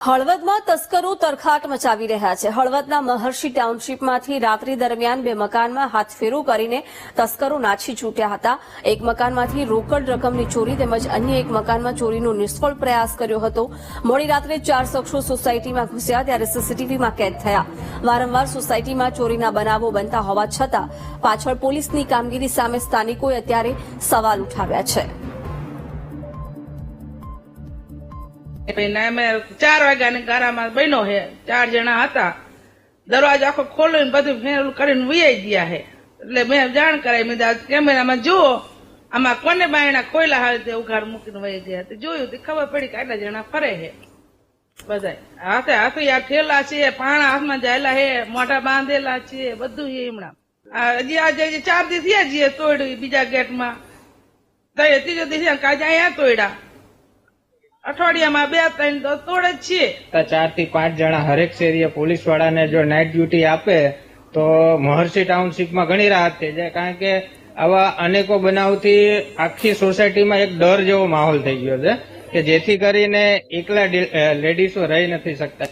હળવદમાં તસ્કરો તરખાટ મચાવી રહ્યા છે। હળવદના મહર્ષિ ટાઉનશીપમાંથી રાત્રિ દરમિયાન બે મકાનમાં હાથફેરો કરીને તસ્કરો નાસી છૂટ્યા હતા। એક મકાનમાંથી રોકડ રકમની ચોરી તેમજ અન્ય એક મકાનમાં ચોરીનો નિષ્ફળ પ્રયાસ કર્યો હતો। મોડી રાત્રે 4 શખ્સો સોસાયટીમાં ઘૂસ્યા ત્યારે સીસીટીવીમાં કેદ થયા। વારંવાર સોસાયટીમાં ચોરીના બનાવો બનતા હોવા છતાં પાછળ પોલીસની કામગીરી સામે સ્થાનિકોએ અત્યારે સવાલ ઉઠાવ્યા છે। 4 વાગ્યાની ગારામાં બન્યો છે। 4 જણા હતા। દરવાજો આખો ખોલીને બધું ફેરલું કરીને વૈયા ગયા છે। એટલે મેં જાણ કરાવી, મેં કેમેરામાં જુઓ આમાં કોને બાયણા ખોયલા હોય તે ઉઘાડ મૂકીને વહી ગયા। તો જોયું તો ખબર પડી કે આટલા જણા ફરે છે। બધા હાથે હાથે યાર ઠેલા છે, પાણા હાથમાં જાયેલા છે, મોઢા બાંધેલા છે, બધું છે હમણાં। હજી આજે 4 દી થયા છીએ તોડ્યું બીજા ગેટમાં, ત્રીજો દિવસ કાજે અહીંયા તોડ્યા। અઠવાડિયામાં 2-3 તો તોડે જ છીએ। 4 થી 5 જણા હરેક શેરીએ પોલીસ વાળાને જો નાઇટ ડ્યુટી આપે તો મહર્ષિ ટાઉનશીપમાં ઘણી રાહત થઈ જાય, કારણ કે આવા અનેકો બનાવથી આખી સોસાયટીમાં એક ડર જેવો માહોલ થઈ ગયો છે કે જેથી કરીને એકલા લેડીઝો રહી નથી શકતા।